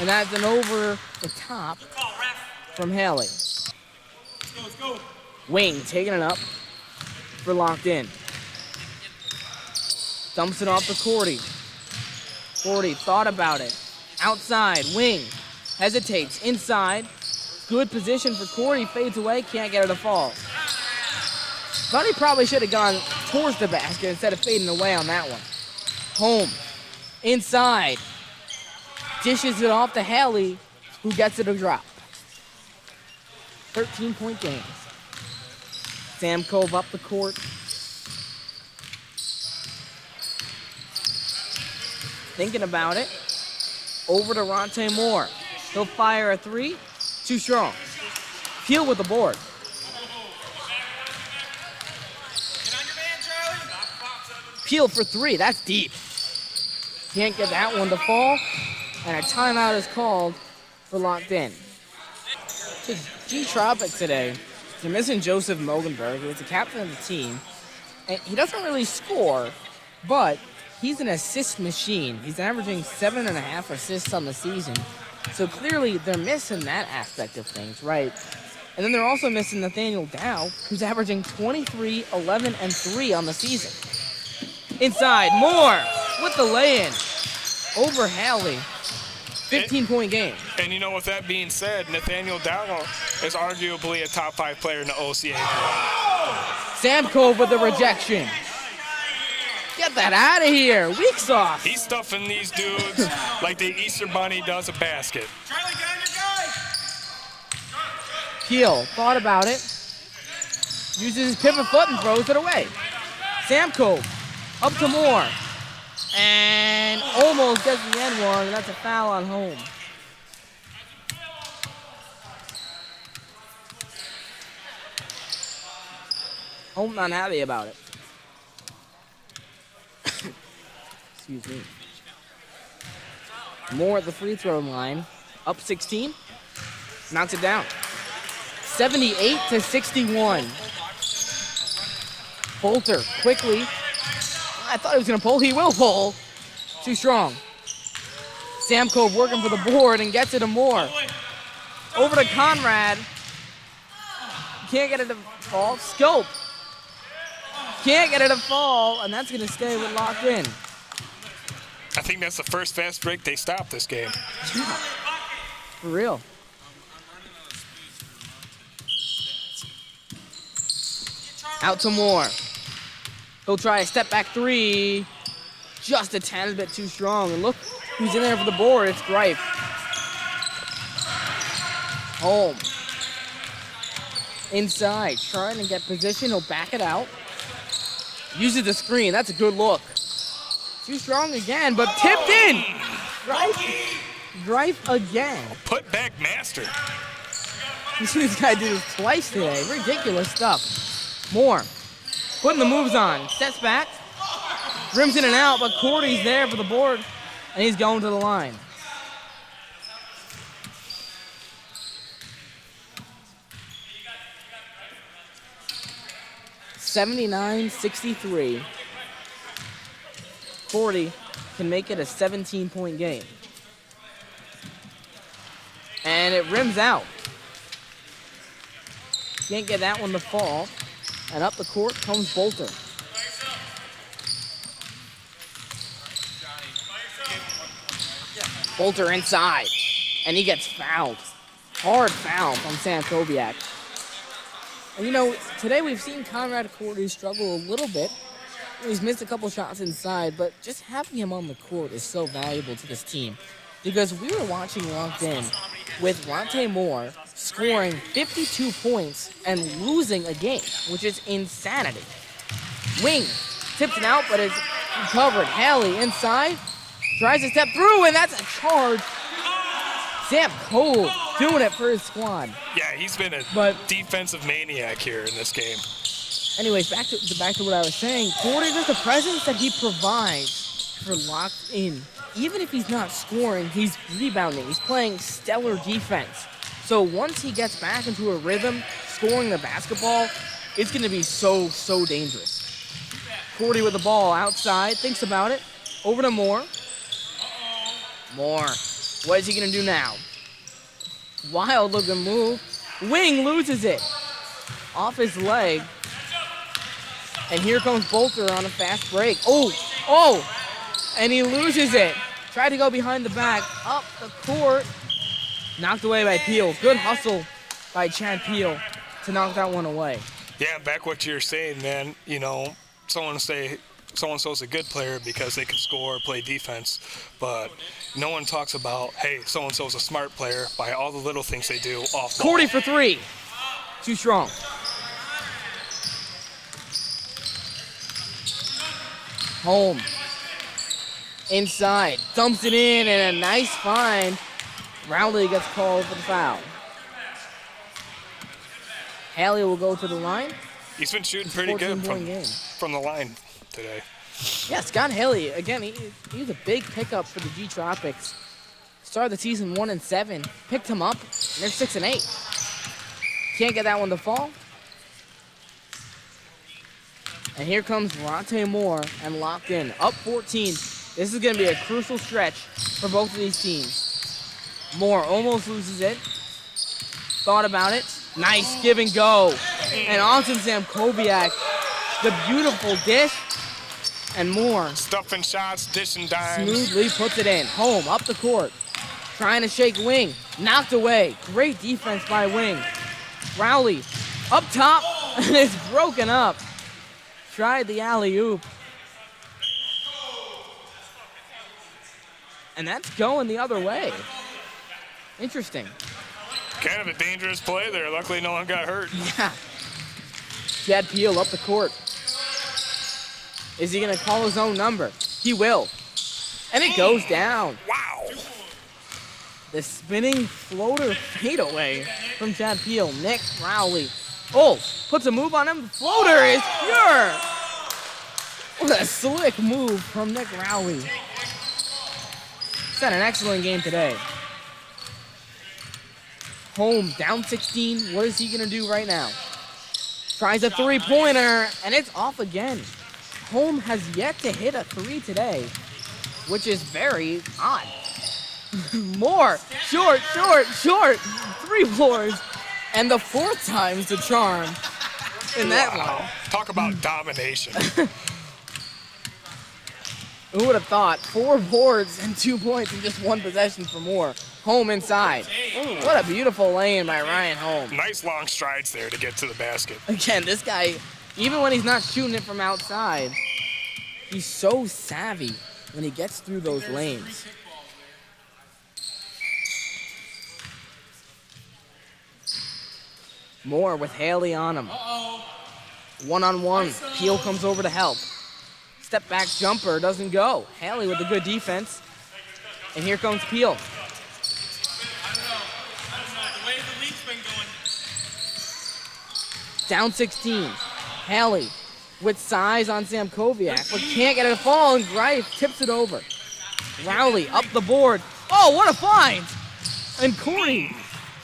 And that's an over the top from Haley. Let's go. Wing taking it up for locked in. Dumps it off to Cordy. Cordy thought about it. Outside, Wing hesitates. Inside, good position for Cordy. Fades away, can't get it to fall. Thought he probably should have gone towards the basket instead of fading away on that one. Home, inside. Dishes it off to Haley, who gets it a drop. 13-point game. Sam Cove up the court. Thinking about it. Over to Ronte Moore. He'll fire a three. Too strong. Peel with the board. Peel for three. That's deep. Can't get that one to fall. And a timeout is called for locked in. To G Tropics today, they're missing Joseph Mogenberg, who is the captain of the team. And he doesn't really score, but he's an assist machine. He's averaging 7.5 assists on the season. So clearly they're missing that aspect of things, right? And then they're also missing Nathaniel Dow, who's averaging 23, 11, and 3 on the season. Inside, Moore with the lay-in over Haley. 15-point game. And you know, with that being said, Nathaniel Dow is arguably a top 5 player in the OCABL. Sam Cove with the rejection. Get that out of here. Weak sauce. He's stuffing these dudes like the Easter Bunny does a basket. Charlie, get on your guy. Peel thought about it. Uses his pivot foot and throws it away. Sam Cove up to Moore. And almost gets the end one, and that's a foul on Home. Home not happy about it. Excuse me. Moore at the free throw line. Up 16. Knocks it down. 78-61. Bolter quickly. I thought he was going to pull. He will pull. Too strong. Sam Cove working for the board and gets it to Moore. Over to Conrad. Can't get it to fall. Scope. Can't get it to fall, and that's going to stay with locked in. I think that's the first fast break they stopped this game. For real. Out to Moore. He'll try a step back three. Just a tiny bit too strong. And look who's in there for the board. It's Greif. Home. Inside. Trying to get position. He'll back it out. Uses the screen. That's a good look. Too strong again, but tipped in. Greif again. Put back master. You see this guy do this twice today. Ridiculous stuff. Moore. Putting the moves on. Steps back. Rims in and out, but Cordy's there for the board, and he's going to the line. (79-63). 40 can make it a 17-point game. And it rims out. Can't get that one to fall. And up the court comes Bolter. Bolter inside. And he gets fouled. Hard foul from Sam Kobiak. And you know, today we've seen Conrad Cordy struggle a little bit. He's missed a couple shots inside, but just having him on the court is so valuable to this team. Because we were watching Locked In with Ronte Moore scoring 52 points and losing a game, which is insanity. Wing tipped it out, but it's recovered. Haley inside, tries to step through, and that's a charge. Sam Cole doing it for his squad. Yeah, he's been a defensive maniac here in this game. Anyways, back to what I was saying. Cordy, just the presence that he provides for Locked In. Even if he's not scoring, he's rebounding. He's playing stellar defense. So once he gets back into a rhythm, scoring the basketball, it's going to be so, so dangerous. Cordy with the ball outside, thinks about it. Over to Moore. Moore. What is he going to do now? Wild looking move. Wing loses it. Off his leg. And here comes Bolter on a fast break. Oh! And he loses it. Tried to go behind the back. Up the court. Knocked away by Peel. Good hustle by Chad Peel to knock that one away. Yeah, back what you're saying, man. You know, someone say so-and-so's a good player because they can score, play defense, but no one talks about, hey, so-and-so's a smart player by all the little things they do off ball. Cordy for three. Too strong. Home. Inside. Dumps it in, and a nice find. Rowley gets called for the foul. Haley will go to the line. He's been shooting pretty good from the line today. Yeah, Scott Haley, again, he's a big pickup for the G Tropics. Started the season 1-7, picked him up, and they're 6-8. Can't get that one to fall. And here comes Ronte Moore and Locked In, up 14. This is going to be a crucial stretch for both of these teams. Moore almost loses it. Thought about it. Nice give and go. And Austin Zamkowiak, the beautiful dish. And Moore. Stuffing shots, dishing dimes. Smoothly puts it in. Home, up the court. Trying to shake Wing. Knocked away. Great defense by Wing. Rowley, up top, and it's broken up. Tried the alley-oop. And that's going the other way. Interesting. Kind of a dangerous play there. Luckily, no one got hurt. Yeah. Chad Peel up the court. Is he going to call his own number? He will. And it goes down. Wow. The spinning floater fadeaway from Chad Peel. Nick Rowley. Oh, puts a move on him. The floater is pure. What a slick move from Nick Rowley. He's had an excellent game today. Home down 16. What is he going to do right now? Tries a three-pointer, and it's off again. Home has yet to hit a three today, which is very odd. More. Short. Three floors. And the fourth time's the charm in that one. Talk about domination. Who would have thought? 4 boards and 2 points in just one possession for Moore. Home inside. Ooh, what a beautiful lane by Ryan Holm. Nice long strides there to get to the basket. Again, this guy, even when he's not shooting it from outside, he's so savvy when he gets through those lanes. Moore with Haley on him. One-on-one. Peel comes over to help. Step back jumper doesn't go. Haley with the good defense. And here comes Peel. I don't know. The way the league's been going. Down 16. Haley with size on Zamkowiak, but can't get it to fall, and Greif tips it over. Rowley up the board. Oh, what a find! And Corey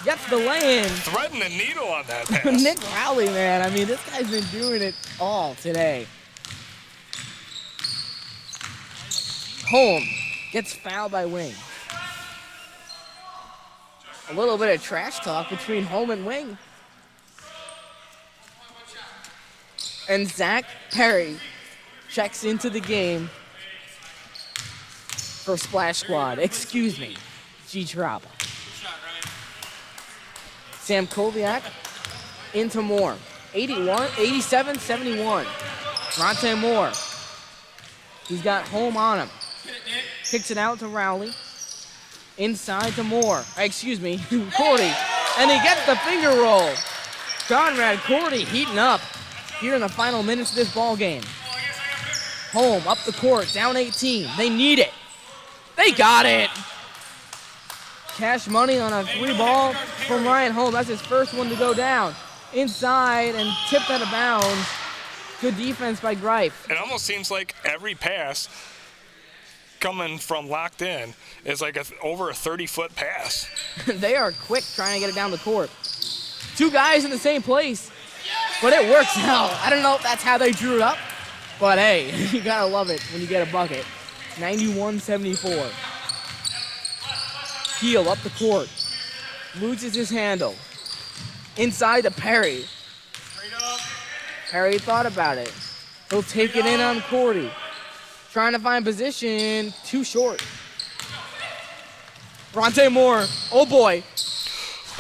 gets the lay-in. Threading the needle on that pass. Nick Rowley, man. I mean, this guy's been doing it all today. Holm gets fouled by Wing. A little bit of trash talk between Holm and Wing. And Zach Perry checks into the game for Splash Squad. Excuse me, G-Trop. Zamkowiak into Moore. 87-71. Ronte Moore. He's got home on him. Kicks it out to Rowley. Inside to Moore. Excuse me, Cordy. And he gets the finger roll. Conrad Cordy heating up here in the final minutes of this ball game. Home up the court, down 18. They need it. They got it. Cash money on a 3-ball from Ryan Holm. That's his first one to go down. Inside and tipped out of bounds. Good defense by Greif. It almost seems like every pass coming from locked in is like over a 30-foot pass. They are quick trying to get it down the court. 2 guys in the same place, but it works out. I don't know if that's how they drew it up, but hey, you gotta love it when you get a bucket. 91-74. Heel up the court. Loses his handle. Inside to Perry. Perry thought about it. He'll take it in on Cordy. Trying to find position. Too short. Ronte Moore. Oh boy.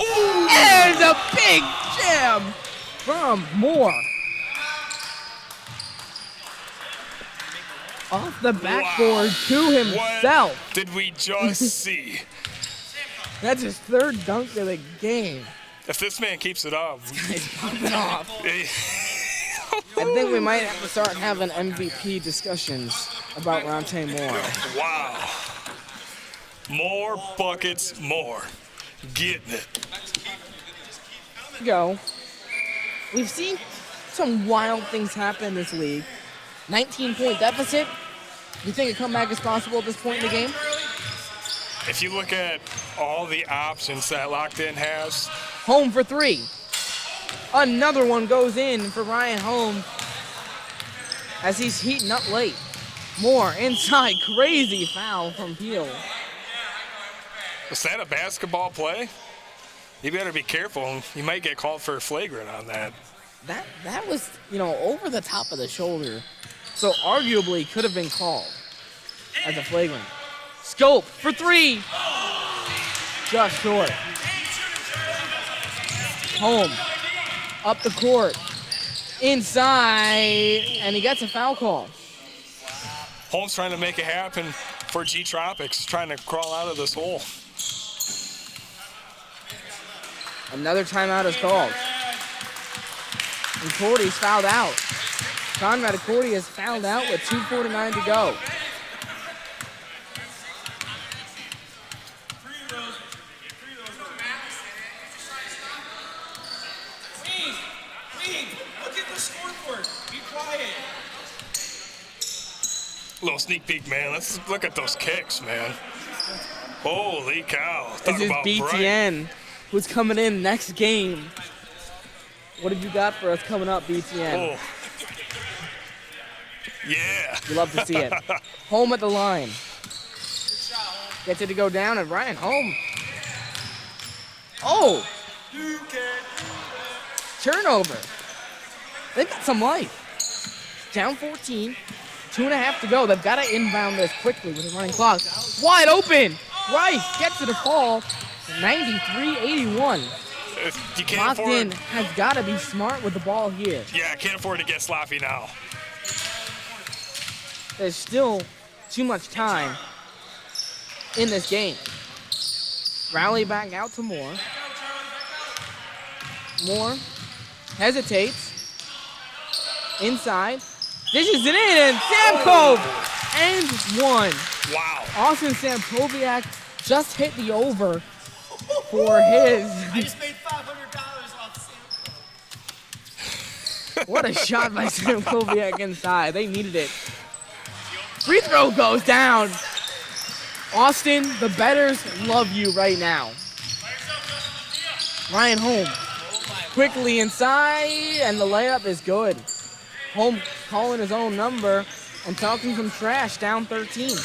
Ooh. And a big jam from Moore. Off the backboard to himself. What did we just see? That's his 3rd dunk of the game. If this man keeps it up. He's popping off. I think we might have to start having MVP discussions about Ronte Moore. Wow. More buckets, more. Getting it. Go. We've seen some wild things happen in this league. 19-point deficit. You think a comeback is possible at this point in the game? If you look at all the options that Locked In has. Home for 3. Another one goes in for Ryan Holm as he's heating up late. Moore inside, crazy foul from Peel. Was that a basketball play? You better be careful. You might get called for a flagrant on that. That was, over the top of the shoulder. So arguably could have been called as a flagrant. Scope for 3. Just short. Home. Up the court. Inside. And he gets a foul call. Holmes trying to make it happen for G Tropics, trying to crawl out of this hole. Another timeout is called. And Cordy's fouled out. Conrad Cordy is fouled out with 2:49 to go. Little sneak peek, man. Let's look at those kicks, man. Holy cow. This is BTN, who's coming in next game. What have you got for us coming up, BTN? Oh. Yeah. You love to see it. Home at the line. Gets it to go down, and Ryan Holm. Oh! Turnover. They've got some life. Down 14. 2.5 to go. They've got to inbound this quickly with a running clock. Wide open. Rice gets to the fall. 93-81. You can't Locked afford. in has got to be smart with the ball here. Yeah, can't afford to get sloppy now. There's still too much time in this game. Rally back out to Moore. Moore hesitates. Inside. Dishes it in, and Samkov ends one. Wow. Austin Samkoviak just hit the over for his. I just made $500 off Sam. What a shot by Samkoviak inside. They needed it. Free throw goes down. Austin, the betters love you right now. Ryan Holm quickly inside, and the layup is good. Holm calling his own number and talking some trash, down 13.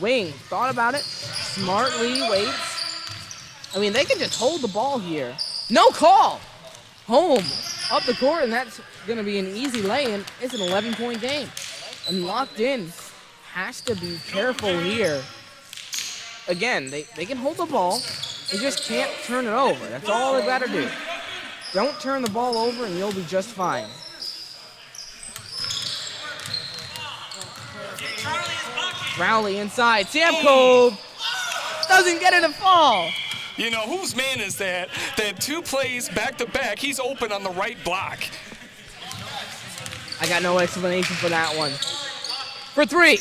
Wing thought about it, smartly waits. I mean, they can just hold the ball here. No call. Holm up the court, and that's going to be an easy lay-in. It's an 11-point game. And Locked In has to be careful here. Again, they can hold the ball. They just can't turn it over. That's all they've got to do. Don't turn the ball over and you'll be just fine. Rowley inside. Sam Cove doesn't get it to fall. You know, whose man is that? That 2 plays back to back, he's open on the right block. I got no explanation for that one. For 3.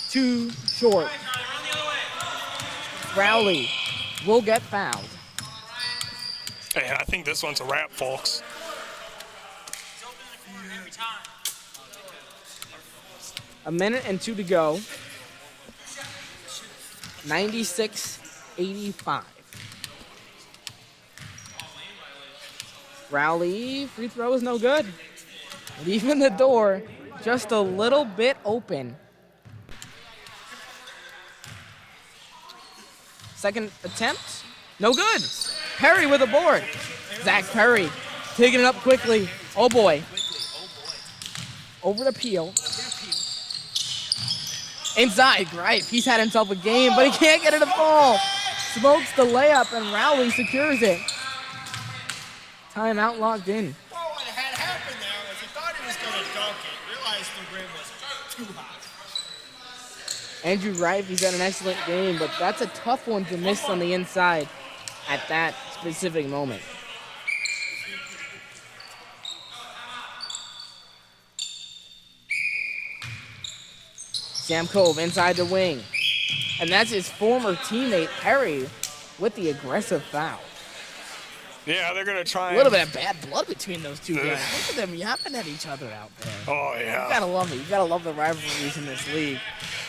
Too short. Rowley will get fouled. Hey, I think this one's a wrap, folks. A minute and 2 to go. 96-85. Rowley, free throw is no good. Leaving the door just a little bit open. Second attempt, no good. Perry with a board. Zach Perry taking it up quickly. Oh boy. Over to Peel. Inside, Greif. He's had himself a game, but he can't get it to fall. Smokes the layup, and Rowley secures it. Timeout locked in. Well, what had happened there was he thought he was going to dunk it. Realized the rim was too high. Andrew Greif, he's had an excellent game, but that's a tough one to miss on the inside at that specific moment. Sam Cove inside the wing. And that's his former teammate, Perry, with the aggressive foul. Yeah, they're going to try A little bit of bad blood between those two guys. Look at them yapping at each other out there. Oh, yeah. You gotta love it. You gotta love the rivalries in this league.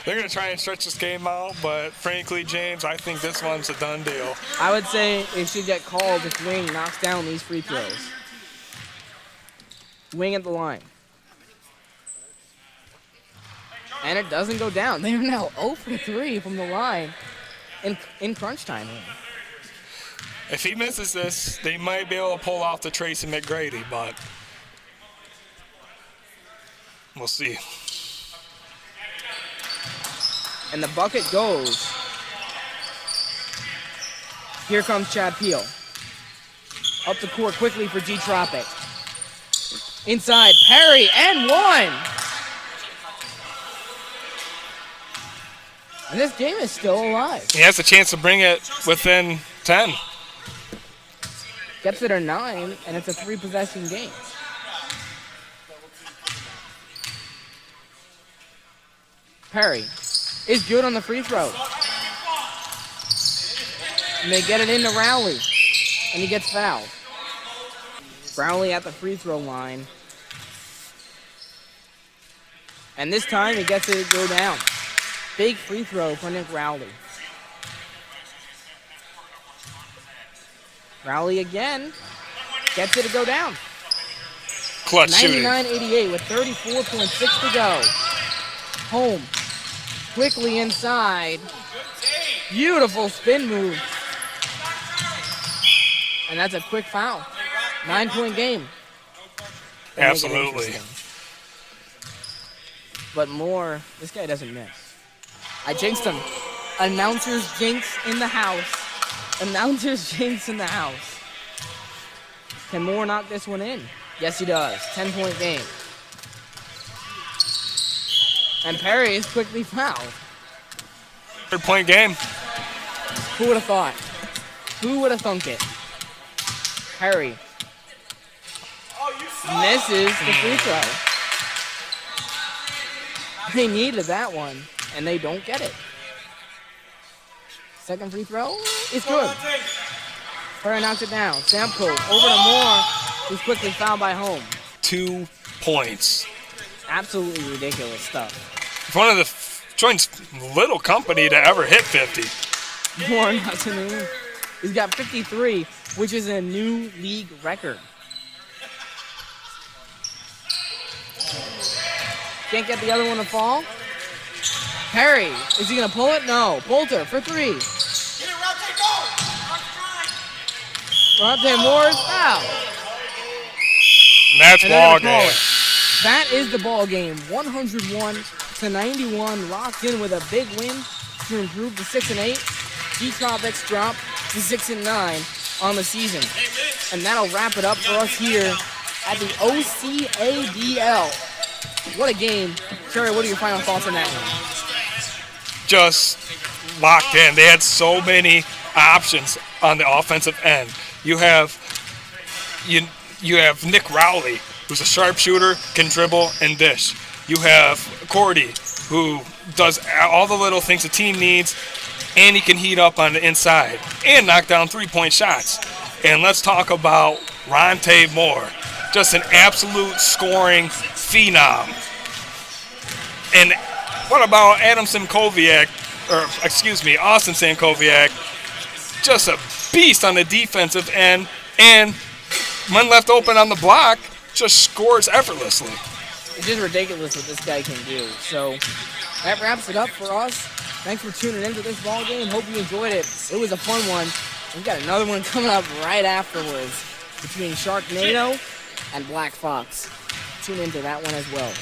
They're going to try and stretch this game out, but frankly, James, I think this one's a done deal. I would say it should get called if Wing knocks down these free throws. Wing at the line. And it doesn't go down. They are now 0 for 3 from the line in crunch time here. If he misses this, they might be able to pull off the Tracy McGrady, but we'll see. And the bucket goes. Here comes Chad Peel. Up the court quickly for G Tropic. Inside, Perry, and 1. And this game is still alive. He has a chance to bring it within 10. Gets it a 9, and it's a 3-possession game. Perry is good on the free throw. And they get it into Rowley, and he gets fouled. Rowley at the free throw line. And this time he gets it to go down. Big free throw for Nick Rowley. Rowley again gets it to go down. Clutch shooting. 99-88 with 34.6 to go. Home. Quickly inside. Beautiful spin move. And that's a quick foul. 9-point game. They make it Absolutely. interesting. But more, this guy doesn't miss. I jinxed him. Announcers jinx in the house. Announcers jinx in the house. Can Moore knock this one in? Yes, he does. 10-point game. And Perry is quickly fouled. 3-point game. Who would have thought? Who would have thunk it? Perry misses the free throw. They needed that one, and they don't get it. Second free throw is good. Perry knocks it down. Samko over to Moore, who's quickly fouled by Home. 2 points. Absolutely ridiculous stuff. One of the joins little company to ever hit 50. Moore knocks it in. He's got 53, which is a new league record. Can't get the other one to fall. Perry, is he gonna pull it? No. Bolter for 3. Ronte Moore is fouled. That's And they're ball gonna call game. it. That is the ball game. 101-91, locked in with a big win to improve to 6-8. G-Tropics drop to 6-9. on the season. And that'll wrap it up for us here at the OCABL. What a game. Sherry, what are your final thoughts on that one? Just locked in. They had so many options on the offensive end. You have Nick Rowley, who's a sharpshooter, can dribble and dish. You have Cordy, who does all the little things the team needs, and he can heat up on the inside and knock down three-point shots. And let's talk about Ronte Moore, just an absolute scoring phenom. And what about Austin Sankoviak, just a beast on the defensive end, and when left open on the block, just scores effortlessly. It's just ridiculous what this guy can do. So that wraps it up for us. Thanks for tuning into this ball game. Hope you enjoyed it. It was a fun one. We've got another one coming up right afterwards between Sharknado and Black Fox. Tune into that one as well.